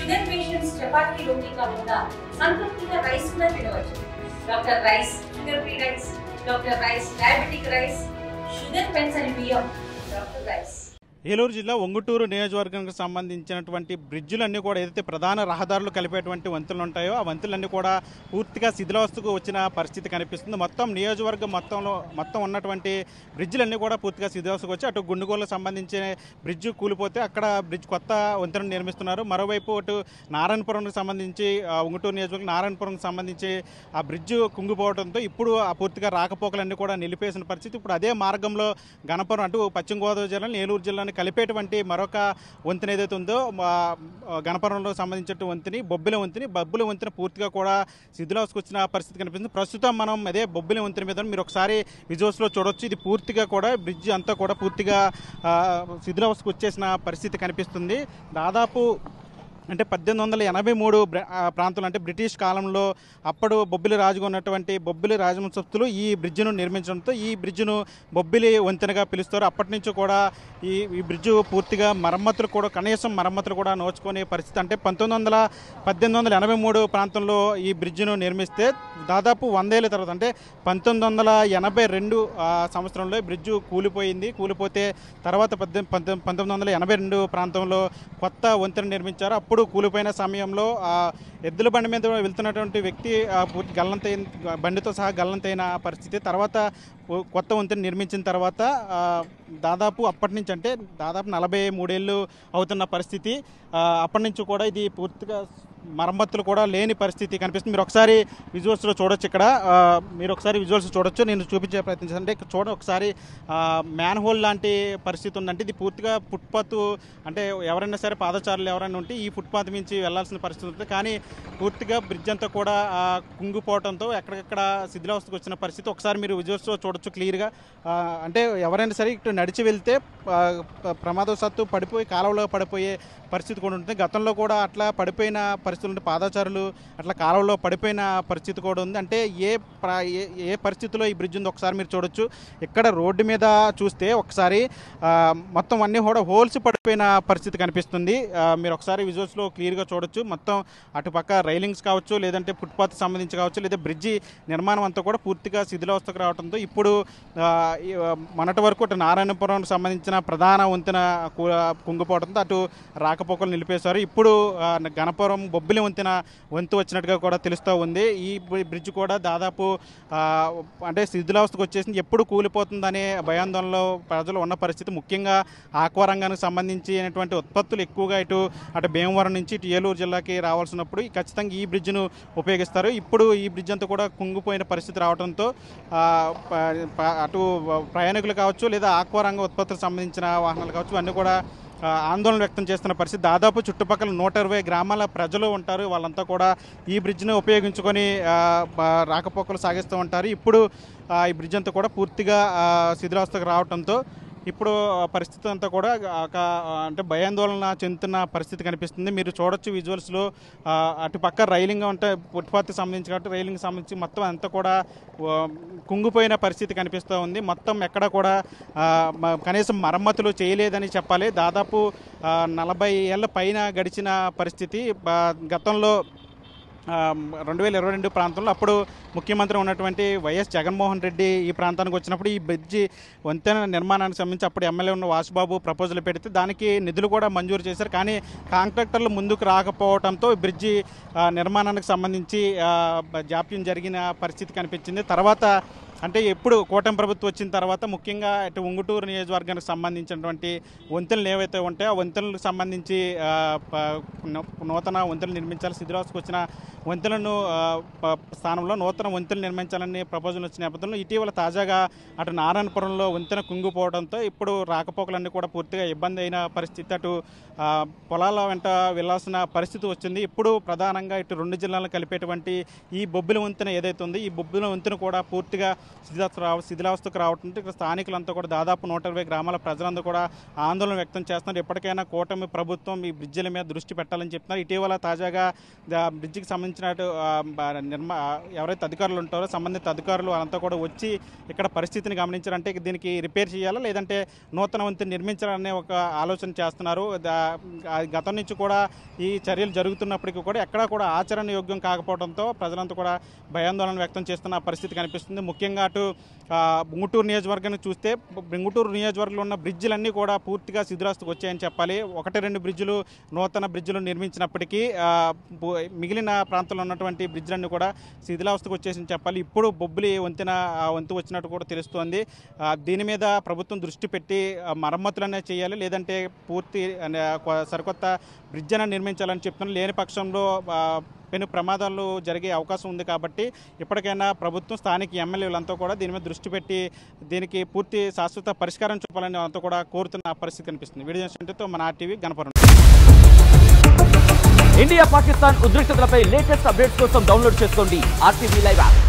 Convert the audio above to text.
Sugar patients chapati రోటీ కాకుండా సంతృప్తిగా rice కూడా తినవచ్చు. Doctor rice, sugar free rice, doctor rice, diabetic rice, sugar పెన్సని బియ్యం, డాక్టర్ రైస్. ఏలూరు జిల్లా ఒంగుటూరు నియోజకవర్గానికి సంబంధించినటువంటి బ్రిడ్జులన్నీ కూడా ఏదైతే ప్రధాన రహదారులు కలిపేటువంటి వంతులు ఉంటాయో ఆ వంతులన్నీ కూడా పూర్తిగా శిథిలావస్థకు వచ్చిన పరిస్థితి కనిపిస్తుంది. మొత్తం నియోజకవర్గం మొత్తం ఉన్నటువంటి బ్రిడ్జులన్నీ కూడా పూర్తిగా శిథిలావస్థకు వచ్చి అటు గుండుగోలకు సంబంధించిన బ్రిడ్జు కూలిపోతే అక్కడ బ్రిడ్జ్ కొత్త వంతెన నిర్మిస్తున్నారు. మరోవైపు అటు నారాయణపురంకి సంబంధించి ఒంగుటూరు నియోజకవర్గం నారాయణపురంకి సంబంధించి ఆ బ్రిడ్జు కుంగిపోవడంతో ఇప్పుడు ఆ పూర్తిగా రాకపోకలన్నీ కూడా నిలిపేసిన పరిస్థితి. ఇప్పుడు అదే మార్గంలో గణపురం అటు పశ్చిమ గోదావరి జిల్లా ఏలూరు జిల్లాని కలిపేటువంటి మరొక వంతెన ఏదైతే ఉందో గణపురంలో సంబంధించిన వంతెని బొబ్బిలి వంతెన పూర్తిగా కూడా శిథిలావస్థకు వచ్చిన పరిస్థితి కనిపిస్తుంది. ప్రస్తుతం మనం అదే బొబ్బిలి వంతెన మీద మీరు ఒకసారి విజువల్స్లో చూడొచ్చు. ఇది పూర్తిగా కూడా బ్రిడ్జ్ అంతా కూడా పూర్తిగా శిథిలావస్థకు వచ్చేసిన పరిస్థితి కనిపిస్తుంది. దాదాపు అంటే 1883 ప్రాంతంలో అంటే బ్రిటిష్ కాలంలో అప్పుడు బొబ్బిలి రాజుగా ఉన్నటువంటి బొబ్బిలి రాజవంశస్థులు ఈ బ్రిడ్జ్ను నిర్మించడంతో ఈ బ్రిడ్జ్ను బొబ్బిలి వంతెనగా పిలుస్తారు. అప్పటి నుంచి కూడా ఈ బ్రిడ్జ్ పూర్తిగా కనీసం మరమ్మతులు కూడా నోచుకునే పరిస్థితి. అంటే 1883 ప్రాంతంలో ఈ బ్రిడ్జ్ను నిర్మిస్తే దాదాపు 100 ఏళ్ళ తర్వాత అంటే 1982 సంవత్సరంలో ఈ బ్రిడ్జ్ కూలిపోతే తర్వాత 1982 ప్రాంతంలో కొత్త వంతెన నిర్మించారు. అప్పుడు కూలిపోయిన సమయంలో ఎద్దుల బండి మీద వెళ్తున్నటువంటి వ్యక్తి బండితో సహా గల్లంతైన పరిస్థితి. తర్వాత కొత్త వంతెన నిర్మించిన తర్వాత అప్పటి నుంచి అంటే దాదాపు 43 ఏళ్ళు అవుతున్న పరిస్థితి. అప్పటి నుంచి కూడా ఇది పూర్తిగా మరమ్మతులు కూడా లేని పరిస్థితి కనిపిస్తుంది. మీరు ఒకసారి విజువల్స్లో చూడొచ్చు. నేను చూపించే ప్రయత్నించాను. అంటే ఇక్కడ ఒకసారి మ్యాన్ హోల్ లాంటి పరిస్థితి ఉందంటే ఇది పూర్తిగా ఫుట్పాత్, అంటే ఎవరైనా సరే పాదచారులు ఎవరైనా ఉంటే ఈ ఫుట్పాత్ మించి వెళ్లాల్సిన పరిస్థితి ఉంటుంది. కానీ పూర్తిగా బ్రిడ్జ్ అంతా కూడా కుంగిపోవడంతో ఎక్కడికక్కడ శిథిలావస్థకు వచ్చిన పరిస్థితి ఒకసారి మీరు విజువల్స్లో చూడొచ్చు క్లియర్గా. అంటే ఎవరైనా సరే ఇటు నడిచి వెళ్తే ప్రమాదవశాత్తు కాలువలో పడిపోయే పరిస్థితి కూడా ఉంటుంది. గతంలో కూడా అట్లా పడిపోయిన పరిస్థితులు ఉంటే పాదచారులు అట్లా కాలువలో పడిపోయిన పరిస్థితి కూడా ఉంది. అంటే ఏ పరిస్థితిలో ఈ బ్రిడ్జ్ ఉందో ఒకసారి మీరు చూడొచ్చు. ఇక్కడ రోడ్డు మీద చూస్తే ఒకసారి మొత్తం అన్నీ కూడా హోల్స్ పడిపోయిన పరిస్థితి కనిపిస్తుంది. మీరు ఒకసారి విజువల్స్లో క్లియర్గా చూడొచ్చు. మొత్తం అటుపక్క రైలింగ్స్ కావచ్చు, లేదంటే ఫుట్పాత్ సంబంధించి కావచ్చు, లేదా బ్రిడ్జి నిర్మాణం అంతా కూడా పూర్తిగా శిథిలావస్థకు రావడంతో ఇప్పుడు మొన్నటి వరకు అటు నారాయణపురం సంబంధించిన ప్రధాన వంతెన కుంగిపోవడంతో అటు రాకపోకలు నిలిపేశారు. ఇప్పుడు గణపురం బొబ్బిలి వంతు వచ్చినట్టుగా కూడా తెలుస్తూ ఉంది. ఈ బ్రిడ్జ్ కూడా దాదాపు అంటే శిథిలావస్థకు వచ్చేసింది. ఎప్పుడు కూలిపోతుందనే భయాందోళనలో ప్రజలు ఉన్న పరిస్థితి. ముఖ్యంగా ఆక్వా రంగానికి సంబంధించినటువంటి ఉత్పత్తులు ఎక్కువగా అటు భీమవరం నుంచి ఇటు ఏలూరు జిల్లాకి రావాల్సినప్పుడు ఖచ్చితంగా ఈ బ్రిడ్జ్ను ఉపయోగిస్తారు. ఇప్పుడు ఈ బ్రిడ్జ్ అంతా కూడా కుంగిపోయిన పరిస్థితి రావడంతో అటు ప్రయాణికులు కావచ్చు, లేదా ఆక్వా రంగ ఉత్పత్తులకు సంబంధించిన వాహనాలు కావచ్చు, అన్నీ కూడా ఆందోళన వ్యక్తం చేస్తున్న పరిస్థితి. దాదాపు చుట్టుపక్కల 120 గ్రామాల ప్రజలు ఉంటారు. వాళ్ళంతా కూడా ఈ బ్రిడ్జ్ని ఉపయోగించుకొని రాకపోకలు సాగిస్తూ ఉంటారు. ఇప్పుడు ఈ బ్రిడ్జ్ అంతా కూడా పూర్తిగా శిథిలావస్థకు రావడంతో ఇప్పుడు పరిస్థితి అంతా కూడా అంటే భయాందోళన చెందుతున్న పరిస్థితి కనిపిస్తుంది. మీరు చూడొచ్చు విజువల్స్లో అటుపక్క రైలింగ్ అంటే ఫుట్పాత్కి సంబంధించి కాబట్టి రైలింగ్ సంబంధించి మొత్తం అంతా కూడా కుంగిపోయిన పరిస్థితి కనిపిస్తూ ఉంది. మొత్తం ఎక్కడ కూడా కనీసం మరమ్మతులు చేయలేదని చెప్పాలి. దాదాపు 40 ఏళ్ళ పైన గడిచిన పరిస్థితి. గతంలో 2022 ప్రాంతంలో అప్పుడు ముఖ్యమంత్రి ఉన్నటువంటి వైఎస్ జగన్మోహన్ రెడ్డి ఈ ప్రాంతానికి వచ్చినప్పుడు ఈ బ్రిడ్జి వంతెన నిర్మాణానికి సంబంధించి అప్పుడు ఎమ్మెల్యే ఉన్న వాసుబాబు ప్రపోజల్ పెడితే దానికి నిధులు కూడా మంజూరు చేశారు. కానీ కాంట్రాక్టర్లు ముందుకు రాకపోవడంతో బ్రిడ్జి నిర్మాణానికి సంబంధించి జాప్యం జరిగిన పరిస్థితి కనిపించింది. తర్వాత అంటే ఎప్పుడు కూటమి ప్రభుత్వం వచ్చిన తర్వాత ముఖ్యంగా ఇటు ఉంగుటూరు నియోజకవర్గానికి సంబంధించినటువంటి వంతెనలు ఏవైతే ఉంటాయో ఆ వంతెనలకు సంబంధించి నూతన వంతెనలు నిర్మించాలి. శిథిలావస్థకు వచ్చిన వంతెనలను స్థానంలో నూతన వంతెనలు నిర్మించాలని ప్రపోజల్ వచ్చిన నేపథ్యంలో ఇటీవల తాజాగా అటు నారాయణపురంలో వంతెన కుంగిపోవడంతో ఇప్పుడు రాకపోకలన్నీ కూడా పూర్తిగా ఇబ్బంది అయిన పరిస్థితి. అటు పొలాల వెంట వెళ్లాల్సిన పరిస్థితి వచ్చింది. ఇప్పుడు ప్రధానంగా ఇటు రెండు జిల్లాలను కలిపేటువంటి ఈ బొబ్బిలి వంతెన ఏదైతే ఉందో ఈ బొబ్బిలి వంతెన కూడా పూర్తిగా శిథిలావస్థకు రావడంతో ఇక్కడ స్థానికులంతా కూడా దాదాపు 120 గ్రామాల ప్రజలందరూ కూడా ఆందోళన వ్యక్తం చేస్తున్నారు. ఎప్పటికైనా కూటమి ప్రభుత్వం ఈ బ్రిడ్జిల మీద దృష్టి పెట్టాలని చెప్తున్నారు. ఇటీవల తాజాగా బ్రిడ్జికి సంబంధించిన ఎవరైతే అధికారులు ఉంటారో సంబంధిత అధికారులు అంతా కూడా వచ్చి ఇక్కడ పరిస్థితిని గమనించారంటే దీనికి రిపేర్ చేయాలా లేదంటే నూతన వంతెన నిర్మించాలనే ఒక ఆలోచన చేస్తున్నారు. గతం నుంచి కూడా ఈ చర్యలు జరుగుతున్నప్పటికీ కూడా ఎక్కడా కూడా ఆచరణ యోగ్యం కాకపోవడంతో ప్రజలంతా కూడా భయాందోళన వ్యక్తం చేస్తున్న పరిస్థితి కనిపిస్తుంది. ముఖ్యంగా అటు గుంటూరు నియోజకవర్గాన్ని చూస్తే గుంటూరు నియోజకవర్గంలో ఉన్న బ్రిడ్జిలన్నీ కూడా పూర్తిగా శిథిలావస్థకు వచ్చాయని చెప్పాలి. 1-2 బ్రిడ్జిలు నూతన బ్రిడ్జిలు నిర్మించినప్పటికీ మిగిలిన ప్రాంతంలో ఉన్నటువంటి బ్రిడ్జిలన్నీ కూడా శిథిలావస్థకు వచ్చేసి చెప్పాలి. ఇప్పుడు బొబ్బిలి వంతు వచ్చినట్టు కూడా తెలుస్తోంది. దీని మీద ప్రభుత్వం దృష్టి పెట్టి మరమ్మతులనే చేయాలి లేదంటే పూర్తి సరికొత్త బ్రిడ్జ్ అయినా నిర్మించాలని చెప్తున్నారు. లేని పక్షంలో పెను ప్రమాదాలు జరిగే అవకాశం ఉంది కాబట్టి ఇప్పటికైనా ప్రభుత్వం స్థానిక ఎమ్మెల్యేలంతా కూడా దీని మీద దృష్టి పెట్టి దీనికి పూర్తి శాశ్వత పరిష్కారం చూపాలని అంతా కూడా కోరుతున్న పరిస్థితి కనిపిస్తుంది. వీడియో జర్నలిస్ట్తో మన RTV గణపురం. ఇండియా పాకిస్తాన్ ఉద్రిక్తతలపై లేటెస్ట్ అప్డేట్స్ కోసం డౌన్లోడ్ చేసుకోండి RTV లైవ్ యాప్.